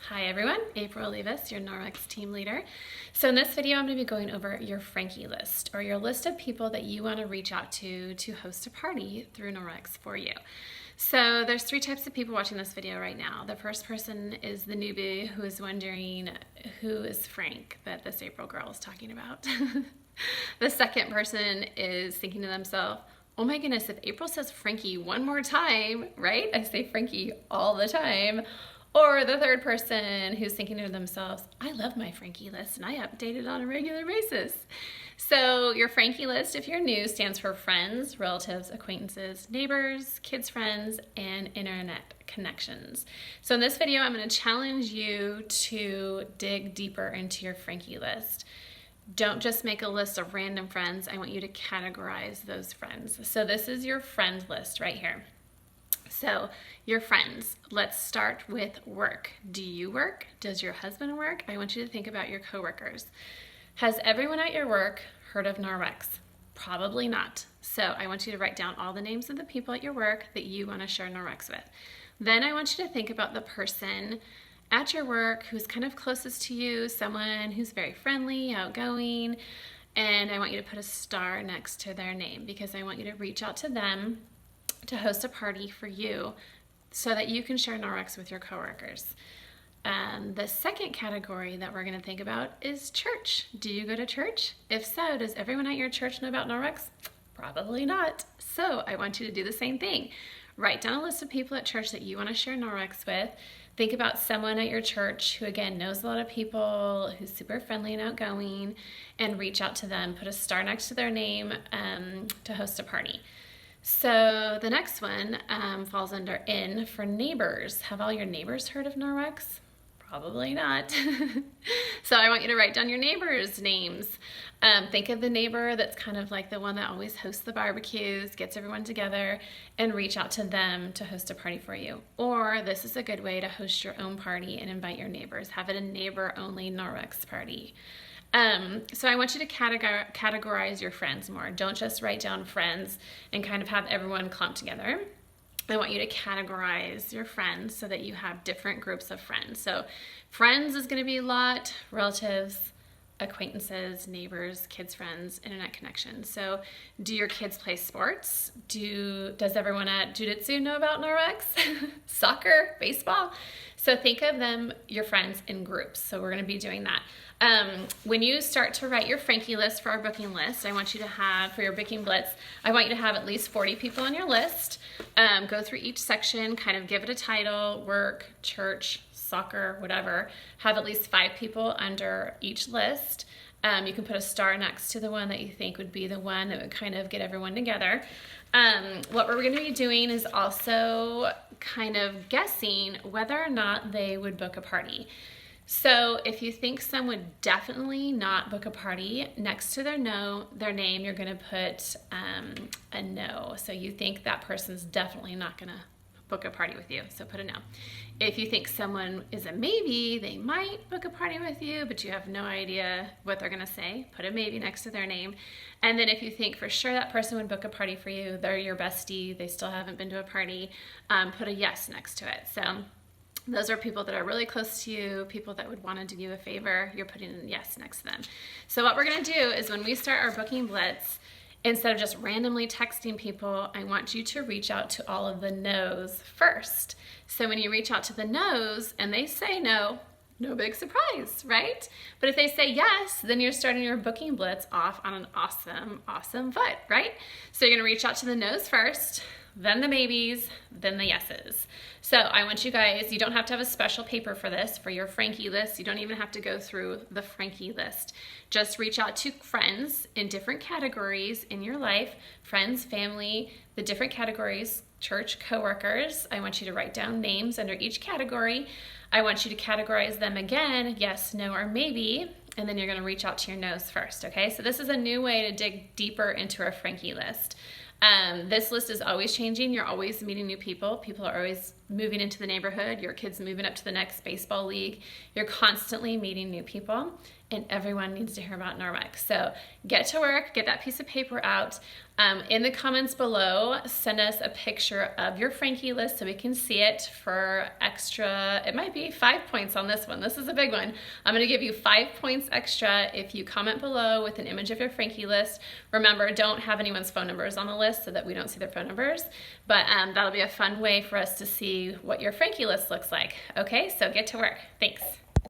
Hi everyone, April Levis, your Norwex team leader. So in this video, I'm going to be going over your FRANKI list, or your list of people that you want to reach out to host a party through Norwex for you. So there's three types of people watching this video right now. The first person is the newbie who is wondering who is Frank that this April girl is talking about. The second person is thinking to themselves, oh my goodness, if April says Frankie one more time, right? I say Frankie all the time. Or the third person who's thinking to themselves, I love my FRANKI list and I update it on a regular basis. So your FRANKI list, if you're new, stands for friends, relatives, acquaintances, neighbors, kids' friends, and internet connections. So in this video, I'm going to challenge you to dig deeper into your FRANKI list. Don't just make a list of random friends. I want you to categorize those friends. So this is your friend list right here. So your friends, let's start with work. Do you work? Does your husband work? I want you to think about your coworkers. Has everyone at your work heard of Norwex? Probably not. So I want you to write down all the names of the people at your work that you want to share Norwex with. Then I want you to think about the person at your work who's kind of closest to you, someone who's very friendly, outgoing, and I want you to put a star next to their name because I want you to reach out to them to host a party for you so that you can share Norwex with your coworkers. The second category that we're going to think about is church. Do you go to church? If so, does everyone at your church know about Norwex? Probably not. So I want you to do the same thing. Write down a list of people at church that you want to share Norwex with. Think about someone at your church who, again, knows a lot of people, who's super friendly and outgoing, and reach out to them. Put a star next to their name to host a party. So the next one falls under N for neighbors. Have all your neighbors heard of Norwex? Probably not. So I want you to write down your neighbors' names. Think of the neighbor that's kind of like the one that always hosts the barbecues, gets everyone together, and reach out to them to host a party for you. Or this is a good way to host your own party and invite your neighbors. Have it a neighbor-only Norwex party. So I want you to categorize your friends more. Don't just write down friends and kind of have everyone clumped together. I want you to categorize your friends so that you have different groups of friends. So friends is going to be a lot, relatives, acquaintances, neighbors, kids' friends, internet connections. So do your kids play sports? Does everyone at Jiu-Jitsu know about Norwex? Soccer, baseball? So think of them, your friends, in groups. So we're going to be doing that. When you start to write your FRANKI list for our booking list, I want you to have, for your booking blitz, I want you to have at least 40 people on your list. Go through each section, kind of give it a title, work, church, soccer, whatever. Have at least 5 people under each list. You can put a star next to the one that you think would be the one that would kind of get everyone together. What we're going to be doing is also kind of guessing whether or not they would book a party. So if you think some would definitely not book a party, next to their name, you're going to put a no. So you think that person's definitely not going to book a party with you, so put a no. If you think someone is a maybe, they might book a party with you, but you have no idea what they're gonna say, put a maybe next to their name. And then if you think for sure that person would book a party for you, they're your bestie, they still haven't been to a party, put a yes next to it. So those are people that are really close to you, people that would want to do you a favor, you're putting a yes next to them. So what we're gonna do is when we start our booking blitz, instead of just randomly texting people, I want you to reach out to all of the no's first. So when you reach out to the no's and they say no, no big surprise, right? But if they say yes, then you're starting your booking blitz off on an awesome, awesome foot, right? So you're gonna reach out to the no's first, then the maybes, then the yeses. So I want you guys, you don't have to have a special paper for this, for your FRANKI list. You don't even have to go through the FRANKI list. Just reach out to friends in different categories in your life, friends, family, the different categories, church, coworkers. I want you to write down names under each category. I want you to categorize them again, yes, no, or maybe, and then you're gonna reach out to your no's first, okay? So this is a new way to dig deeper into our FRANKI list. This list is always changing. You're always meeting new people. People are always moving into the neighborhood, your kid's moving up to the next baseball league. You're constantly meeting new people, and everyone needs to hear about Norwex. So get to work, get that piece of paper out. In the comments below, send us a picture of your Frankie list so we can see it for extra. It might be 5 points on this one. This is a big one. I'm going to give you 5 points extra if you comment below with an image of your Frankie list. Remember, don't have anyone's phone numbers on the list so that we don't see their phone numbers, but that'll be a fun way for us to see what your Frankie list looks like. Okay, so get to work. Thanks.